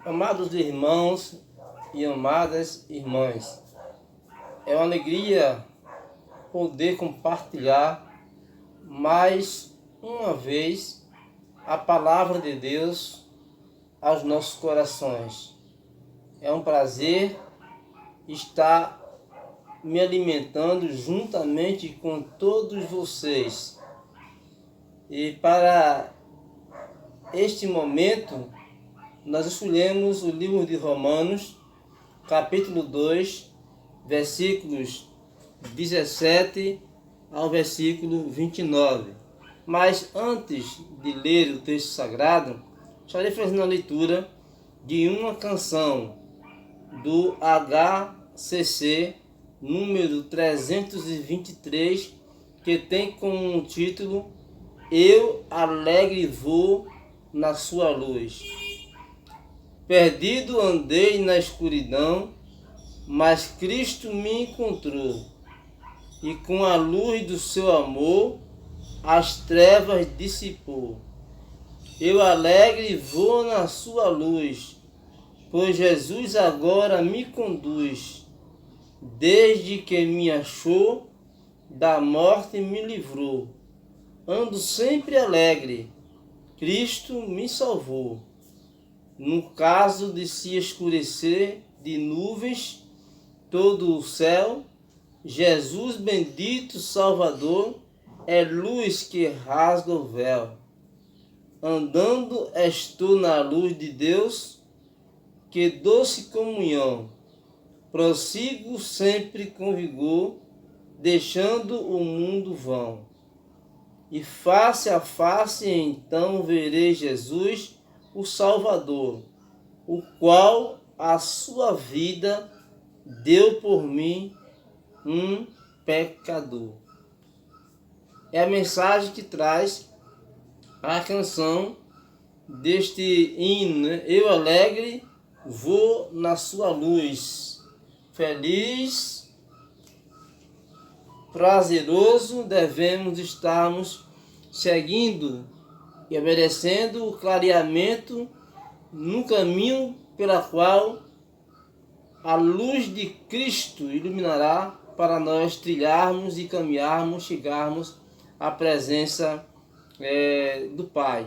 Amados irmãos e amadas irmãs, é uma alegria poder compartilhar mais uma vez a palavra de Deus aos nossos corações. É um prazer estar me alimentando juntamente com todos vocês. E para este momento, nós escolhemos o livro de Romanos, capítulo 2, versículos 17 ao versículo 29. Mas antes de ler o texto sagrado, estarei fazendo a leitura de uma canção do HCC número 323, que tem como título Eu alegre vou na sua luz. Perdido andei na escuridão, mas Cristo me encontrou, e com a luz do seu amor as trevas dissipou. Eu alegre vou na sua luz, pois Jesus agora me conduz. Desde que me achou, da morte me livrou. Ando sempre alegre, Cristo me salvou. No caso de se escurecer de nuvens todo o céu, Jesus bendito Salvador é luz que rasga o véu. Andando estou na luz de Deus, que doce comunhão. Prossigo sempre com vigor, deixando o mundo vão. E face a face então verei Jesus, o Salvador, o qual a sua vida deu por mim, um pecador. É a mensagem que traz a canção deste hino, né? Eu alegre vou na sua luz. Feliz, prazeroso devemos estarmos seguindo e obedecendo o clareamento no caminho pela qual a luz de Cristo iluminará para nós trilharmos e caminharmos, chegarmos à presença do Pai.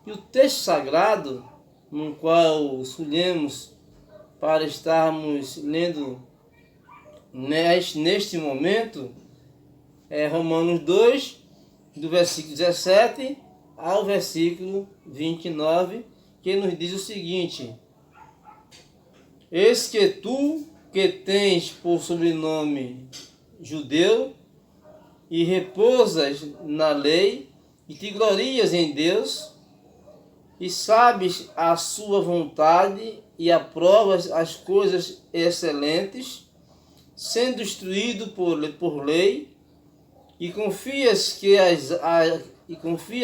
E o texto sagrado, no qual escolhemos para estarmos lendo neste momento, é Romanos 2, do versículo 17 ao versículo 29, que nos diz o seguinte: Eis que tu, que tens por sobrenome judeu, e repousas na lei, e te glorias em Deus, e sabes a sua vontade, e aprovas as coisas excelentes, sendo instruído por lei, e confia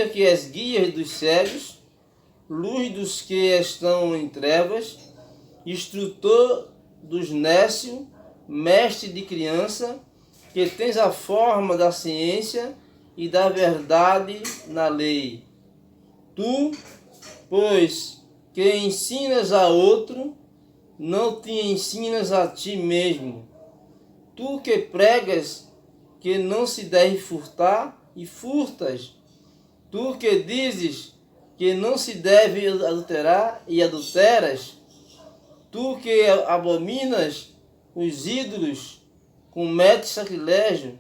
que as guias dos cegos, luz dos que estão em trevas, instrutor dos nécios, mestre de criança, que tens a forma da ciência e da verdade na lei. Tu, pois, que ensinas a outro, não te ensinas a ti mesmo. Tu que pregas que não se deve furtar, e furtas. Tu que dizes que não se deve adulterar, e adulteras. Tu que abominas os ídolos, cometes sacrilégio.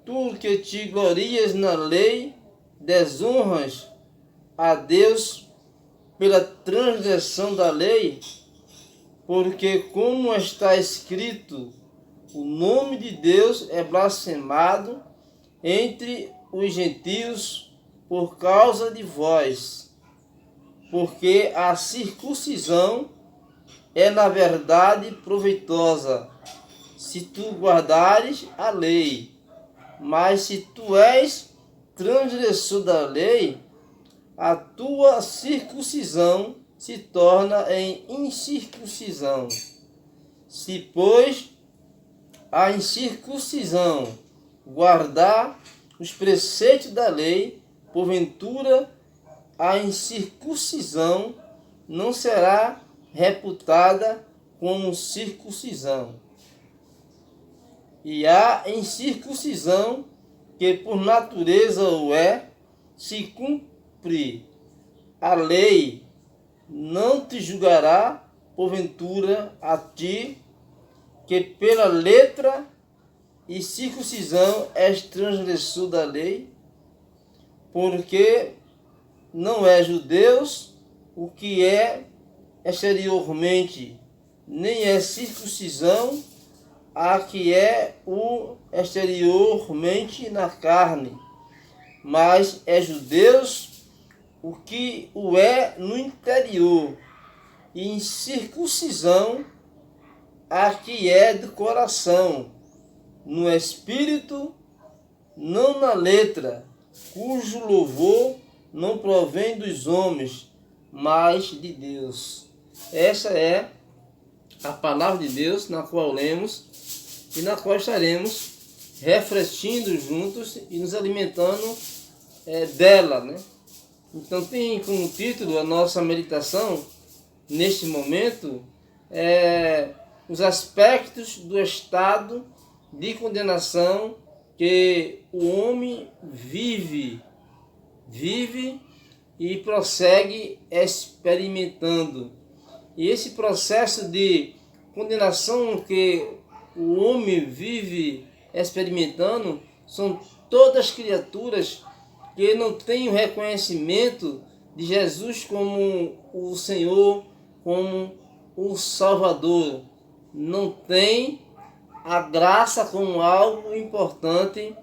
Tu que te glorias na lei, desonras a Deus pela transgressão da lei, porque como está escrito, o nome de Deus é blasfemado entre os gentios por causa de vós, porque a circuncisão é na verdade proveitosa, se tu guardares a lei. Mas se tu és transgressor da lei, a tua circuncisão se torna em incircuncisão. Se, pois, a incircuncisão guardar os preceitos da lei, porventura a incircuncisão não será reputada como circuncisão. E a incircuncisão, que por natureza o é, se cumprir a lei, não te julgará, porventura, a ti, que pela letra e circuncisão és transgressor da lei, porque não é judeus o que é exteriormente, nem é circuncisão a que é o exteriormente na carne, mas é judeus o que o é no interior, e incircuncisão a que é do coração, no espírito, não na letra, cujo louvor não provém dos homens, mas de Deus. Essa é a palavra de Deus na qual lemos e na qual estaremos refletindo juntos e nos alimentando dela, né? Então tem como título a nossa meditação neste momento os aspectos do estado de condenação que o homem vive e prossegue experimentando. E esse processo de condenação que o homem vive experimentando são todas criaturas que não têm o reconhecimento de Jesus como o Senhor, como o Salvador. Não tem a graça como algo importante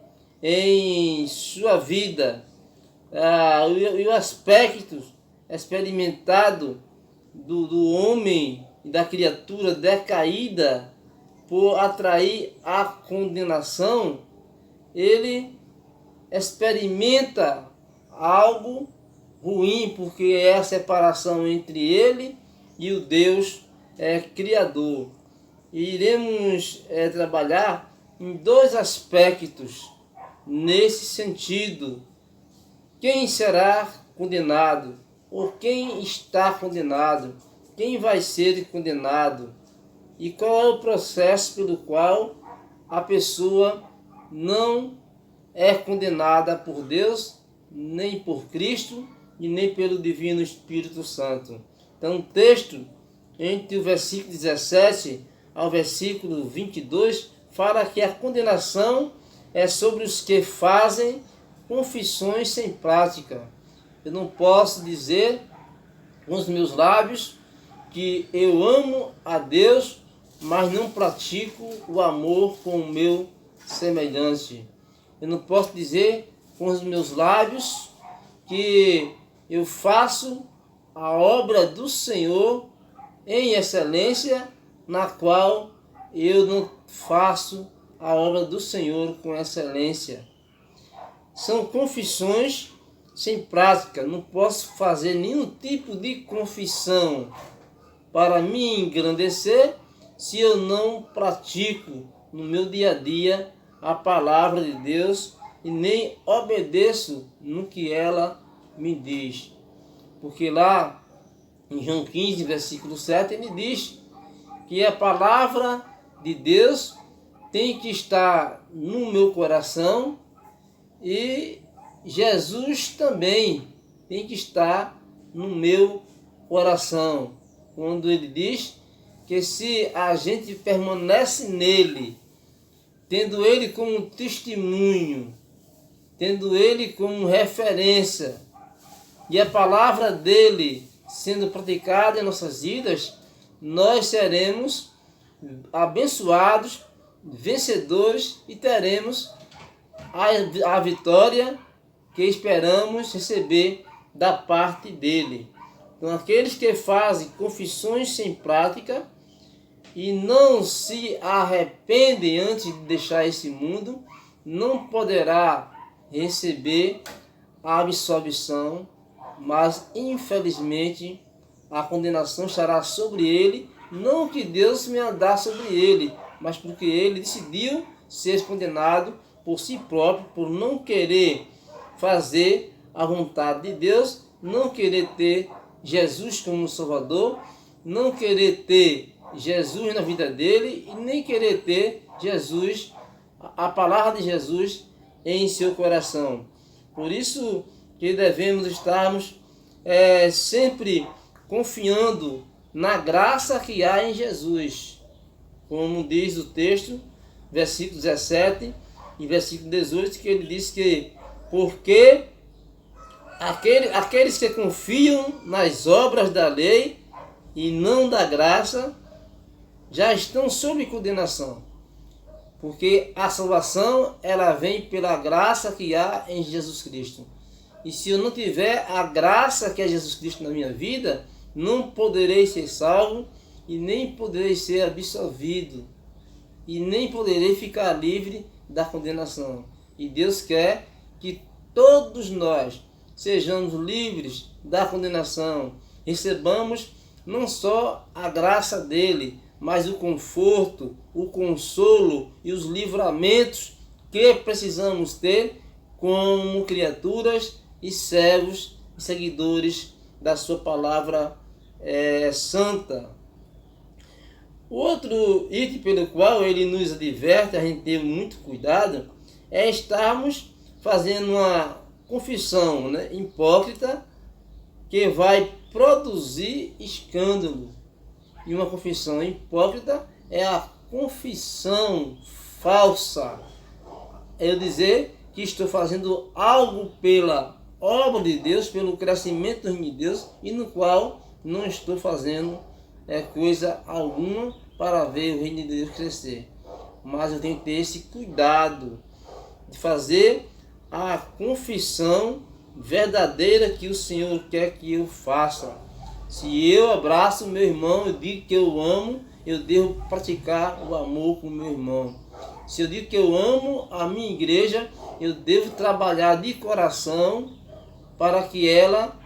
em sua vida. E o aspecto experimentado do homem e da criatura decaída por atrair a condenação, ele experimenta algo ruim, porque é a separação entre ele e o Deus Criador. E iremos trabalhar em dois aspectos nesse sentido. Quem será condenado? Ou quem está condenado? Quem vai ser condenado? E qual é o processo pelo qual a pessoa não é condenada por Deus, nem por Cristo e nem pelo Divino Espírito Santo? Então o texto, entre o versículo 17 ao versículo 22, fala que a condenação é sobre os que fazem confissões sem prática. Eu não posso dizer com os meus lábios que eu amo a Deus, mas não pratico o amor com o meu semelhante. Eu não posso dizer com os meus lábios que eu faço a obra do Senhor em excelência, na qual eu não faço a obra do Senhor com excelência. São confissões sem prática. Não posso fazer nenhum tipo de confissão para me engrandecer se eu não pratico no meu dia a dia a palavra de Deus e nem obedeço no que ela me diz. Porque lá em João 15, versículo 7, ele diz que a palavra de Deus tem que estar no meu coração e Jesus também tem que estar no meu coração. Quando ele diz que se a gente permanece nele, tendo ele como testemunho, tendo ele como referência, e a palavra dele sendo praticada em nossas vidas, nós seremos abençoados, vencedores e teremos a vitória que esperamos receber da parte dele. Então, aqueles que fazem confissões sem prática e não se arrependem antes de deixar esse mundo, não poderá receber a absolvição, mas infelizmente a condenação estará sobre ele, não que Deus me dar sobre ele, mas porque ele decidiu ser condenado por si próprio, por não querer fazer a vontade de Deus, não querer ter Jesus como Salvador não querer ter Jesus na vida dele e nem querer ter Jesus, a palavra de Jesus em seu coração. Por isso que devemos estarmos sempre confiando na graça que há em Jesus. Como diz o texto, versículo 17 e versículo 18, que ele diz que porque aqueles que confiam nas obras da lei e não da graça já estão sob condenação. Porque a salvação, ela vem pela graça que há em Jesus Cristo. E se eu não tiver a graça que é Jesus Cristo na minha vida, não poderei ser salvo e nem poderei ser absolvido. E nem poderei ficar livre da condenação. E Deus quer que todos nós sejamos livres da condenação. Recebamos não só a graça dele, mas o conforto, o consolo e os livramentos que precisamos ter como criaturas e servos e seguidores da sua palavra santa. O outro item pelo qual ele nos adverte, a gente ter muito cuidado, é estarmos fazendo uma confissão hipócrita que vai produzir escândalo. E uma confissão hipócrita é a confissão falsa. É eu dizer que estou fazendo algo pela obra de Deus, pelo crescimento do reino de Deus, e no qual não estou fazendo coisa alguma para ver o reino de Deus crescer. Mas eu tenho que ter esse cuidado de fazer a confissão verdadeira que o Senhor quer que eu faça. Se eu abraço meu irmão, eu digo que eu amo, eu devo praticar o amor com meu irmão. Se eu digo que eu amo a minha igreja, eu devo trabalhar de coração para que ela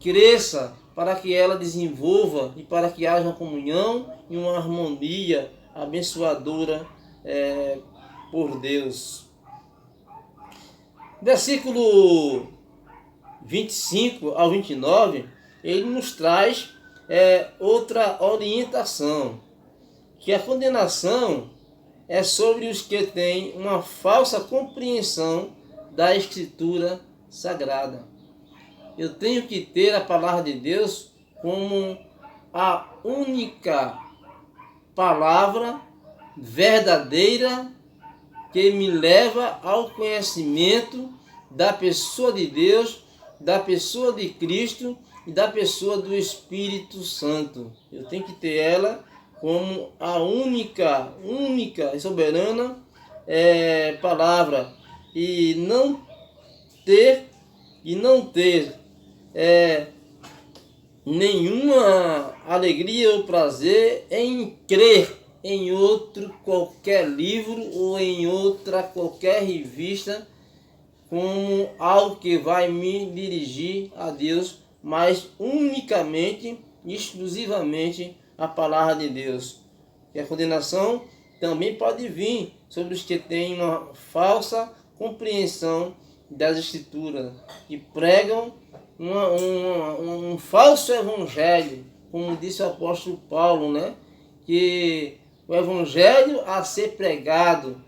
cresça, para que ela desenvolva e para que haja uma comunhão e uma harmonia abençoadora por Deus. Versículo 25 ao 29, ele nos traz outra orientação, que a condenação é sobre os que têm uma falsa compreensão da Escritura Sagrada. Eu tenho que ter a palavra de Deus como a única palavra verdadeira que me leva ao conhecimento da pessoa de Deus, da pessoa de Cristo e da pessoa do Espírito Santo. Eu tenho que ter ela como a única e soberana palavra, e não ter nenhuma alegria ou prazer em crer em outro qualquer livro ou em outra qualquer revista como algo que vai me dirigir a Deus, mas unicamente, exclusivamente a palavra de Deus. E a condenação também pode vir sobre os que têm uma falsa compreensão das Escrituras e pregam um falso evangelho, como disse o apóstolo Paulo, que o evangelho a ser pregado,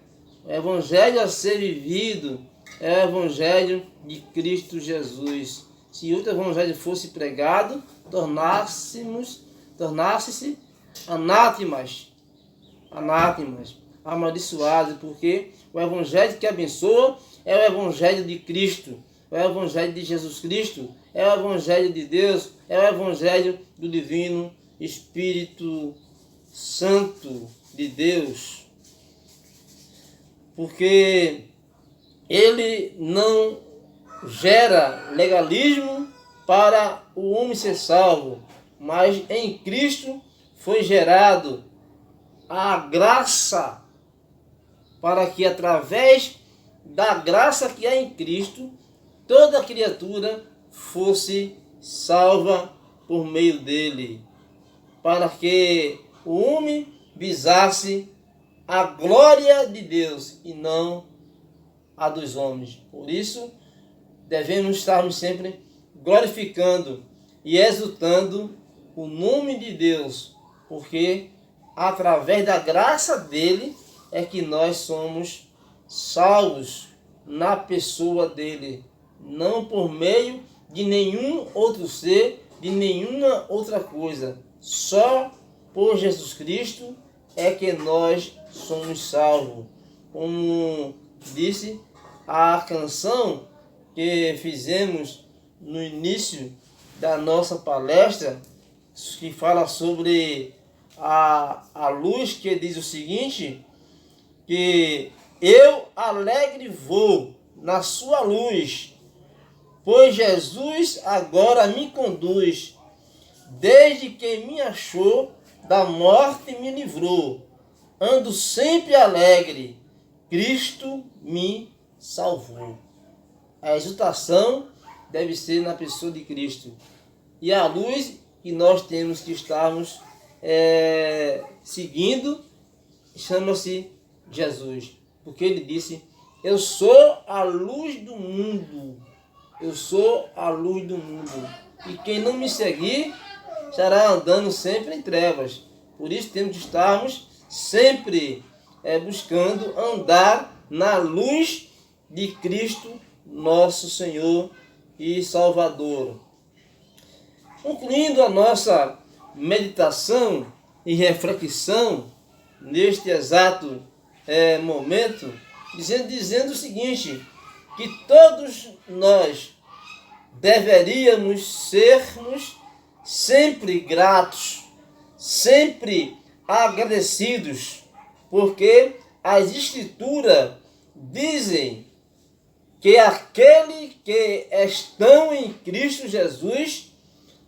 o evangelho a ser vivido, é o evangelho de Cristo Jesus. Se outro evangelho fosse pregado, tornasse-se anátemas, amaldiçoados, porque o evangelho que abençoa é o evangelho de Cristo, é o evangelho de Jesus Cristo, é o evangelho de Deus, é o evangelho do divino Espírito Santo de Deus. Porque ele não gera legalismo para o homem ser salvo, mas em Cristo foi gerado a graça para que através da graça que há em Cristo, toda criatura fosse salva por meio dele, para que o homem visasse a glória de Deus e não a dos homens. Por isso, devemos estarmos sempre glorificando e exultando o nome de Deus, porque através da graça dele é que nós somos salvos na pessoa dele, não por meio de nenhum outro ser, de nenhuma outra coisa. Só por Jesus Cristo é que nós somos salvos. Como disse a canção que fizemos no início da nossa palestra, que fala sobre a luz, que diz o seguinte, que eu alegre vou na sua luz, pois Jesus agora me conduz, desde que me achou, da morte me livrou. Ando sempre alegre, Cristo me salvou. A exultação deve ser na pessoa de Cristo. E a luz que nós temos que estarmos seguindo chama-se Jesus. Porque ele disse, eu sou a luz do mundo. Eu sou a luz do mundo. E quem não me seguir, estará andando sempre em trevas. Por isso temos que estarmos sempre buscando andar na luz de Cristo, nosso Senhor e Salvador. Concluindo a nossa meditação e reflexão neste exato momento, dizendo o seguinte, que todos nós deveríamos sermos sempre gratos, sempre agradecidos, porque as Escrituras dizem que aqueles que estão em Cristo Jesus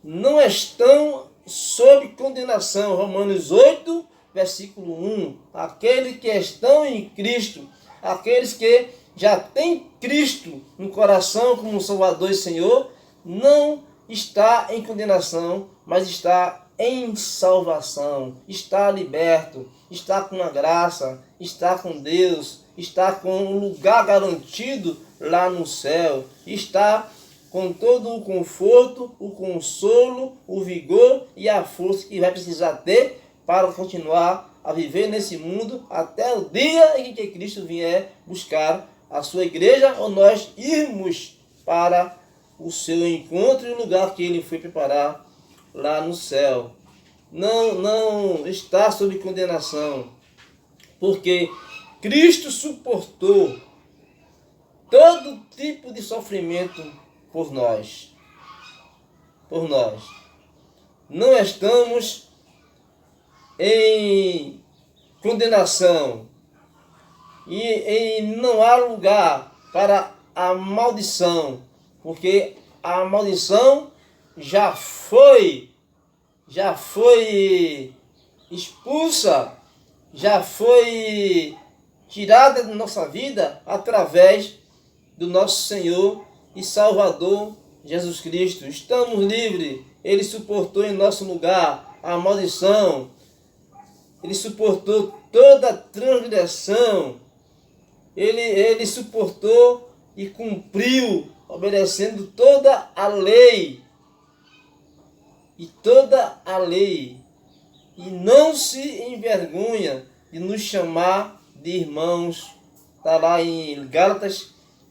não estão sob condenação. Romanos 8, versículo 1. Aqueles que estão em Cristo, aqueles que já têm Cristo no coração como Salvador e Senhor, não está em condenação, mas está em salvação, está liberto, está com a graça, está com Deus, está com um lugar garantido lá no céu, está com todo o conforto, o consolo, o vigor e a força que vai precisar ter para continuar a viver nesse mundo até o dia em que Cristo vier buscar a sua igreja, ou nós irmos para o seu encontro e o lugar que ele foi preparar lá no céu. Não está sob condenação, porque Cristo suportou todo tipo de sofrimento por nós. Por nós. Não estamos em condenação e não há lugar para a maldição, porque a maldição já foi expulsa, já foi tirada da nossa vida através do nosso Senhor e Salvador Jesus Cristo. Estamos livres. Ele suportou em nosso lugar a maldição. Ele suportou toda a transgressão. Ele suportou e cumpriu, obedecendo toda a lei. E toda a lei. E não se envergonha de nos chamar de irmãos. Está lá em Gálatas,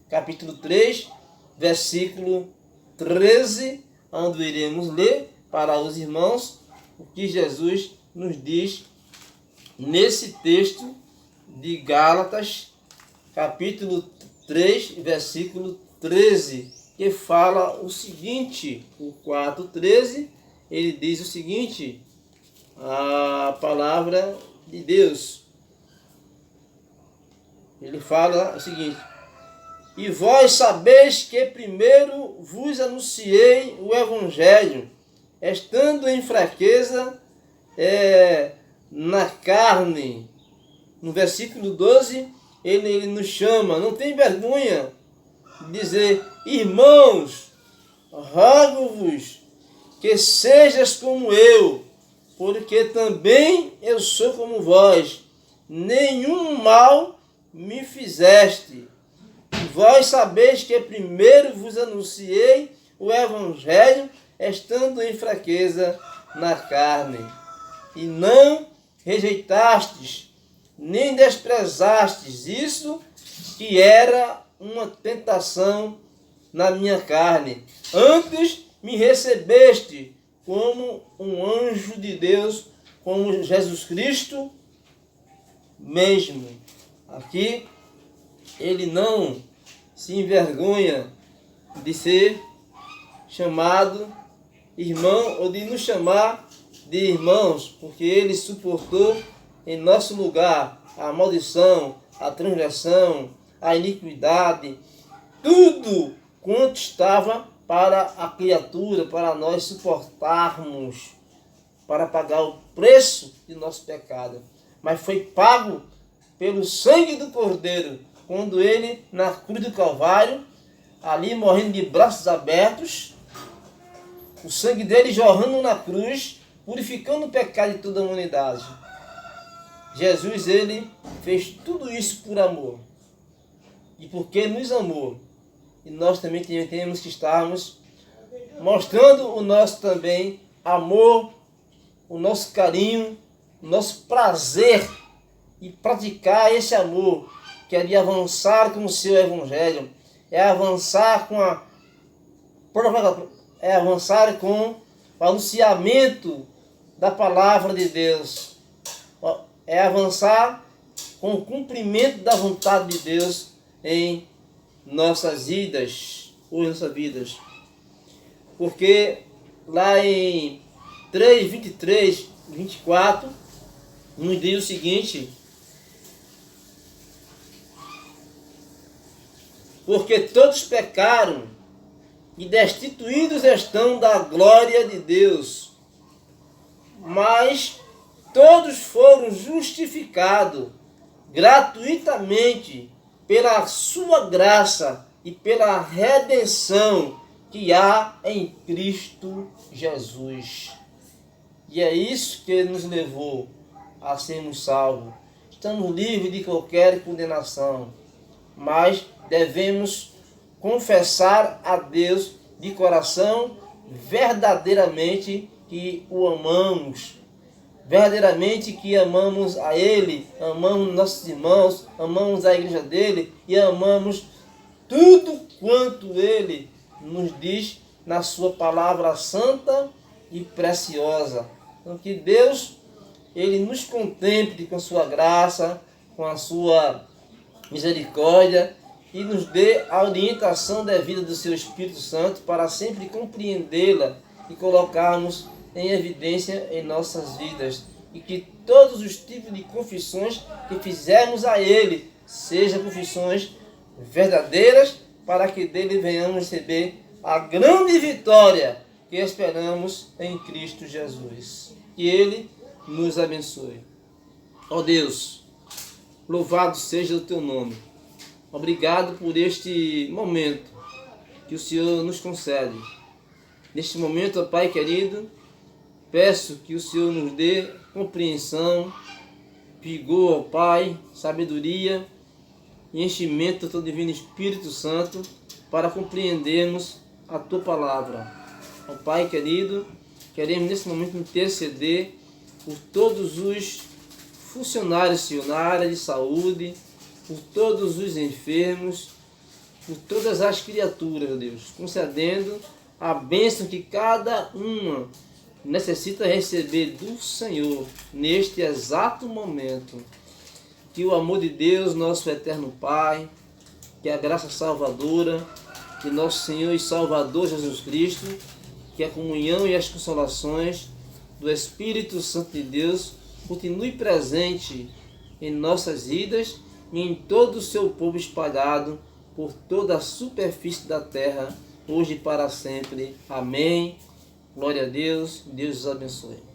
capítulo 3, versículo 13, onde iremos ler para os irmãos o que Jesus nos diz nesse texto de Gálatas, capítulo 3, versículo 13, que fala o seguinte, o 4:13, ele diz o seguinte, a palavra de Deus. Ele fala o seguinte, e vós sabeis que primeiro vos anunciei o Evangelho, estando em fraqueza na carne. No versículo 12, ele nos chama, não tem vergonha de dizer, irmãos, rogo-vos que sejas como eu, porque também eu sou como vós, nenhum mal me fizeste. E vós sabeis que primeiro vos anunciei o Evangelho, estando em fraqueza na carne, e não rejeitastes, nem desprezastes isso que era uma tentação na minha carne. Antes me recebeste como um anjo de Deus, como Jesus Cristo mesmo. Aqui ele não se envergonha de ser chamado irmão ou de nos chamar de irmãos, porque ele suportou em nosso lugar a maldição, a transgressão, a iniquidade, tudo quanto estava para a criatura, para nós suportarmos, para pagar o preço de nosso pecado. Mas foi pago pelo sangue do Cordeiro, quando ele, na cruz do Calvário, ali morrendo de braços abertos, o sangue dele jorrando na cruz, purificando o pecado de toda a humanidade. Jesus, ele fez tudo isso por amor. E porque nos amou. E nós também temos que estarmos mostrando o nosso também amor, o nosso carinho, o nosso prazer e praticar esse amor, que é de avançar com o seu evangelho, é avançar com o anunciamento da palavra de Deus, é avançar com o cumprimento da vontade de Deus em nossas vidas, ou em nossas vidas. Porque lá em 3, 23, 24, nos diz o seguinte: porque todos pecaram e destituídos estão da glória de Deus, mas todos foram justificados gratuitamente pela sua graça e pela redenção que há em Cristo Jesus. E é isso que nos levou a sermos salvos. Estamos livres de qualquer condenação, mas devemos confessar a Deus de coração verdadeiramente que o amamos, verdadeiramente que amamos a Ele, amamos nossos irmãos, amamos a igreja dele e amamos tudo quanto Ele nos diz na sua palavra santa e preciosa. Então que Deus, Ele nos contemple com a sua graça, com a sua misericórdia e nos dê a orientação devida do seu Espírito Santo para sempre compreendê-la e colocarmos em evidência em nossas vidas, e que todos os tipos de confissões que fizermos a Ele sejam confissões verdadeiras, para que dele venhamos receber a grande vitória que esperamos em Cristo Jesus. Que Ele nos abençoe. Ó Deus, louvado seja o Teu nome. Obrigado por este momento que o Senhor nos concede. Neste momento, ó Pai querido, peço que o Senhor nos dê compreensão, vigor, ó Pai, sabedoria e enchimento do Teu Divino Espírito Santo para compreendermos a Tua palavra. Ó Pai querido, queremos nesse momento interceder por todos os funcionários, Senhor, na área de saúde, por todos os enfermos, por todas as criaturas, Deus, concedendo a bênção que cada uma necessita receber do Senhor neste exato momento. Que o amor de Deus, nosso eterno Pai, que a graça salvadora de nosso Senhor e Salvador Jesus Cristo, que a comunhão e as consolações do Espírito Santo de Deus continue presente em nossas vidas e em todo o seu povo espalhado por toda a superfície da terra, hoje e para sempre. Amém. Glória a Deus. Deus os abençoe.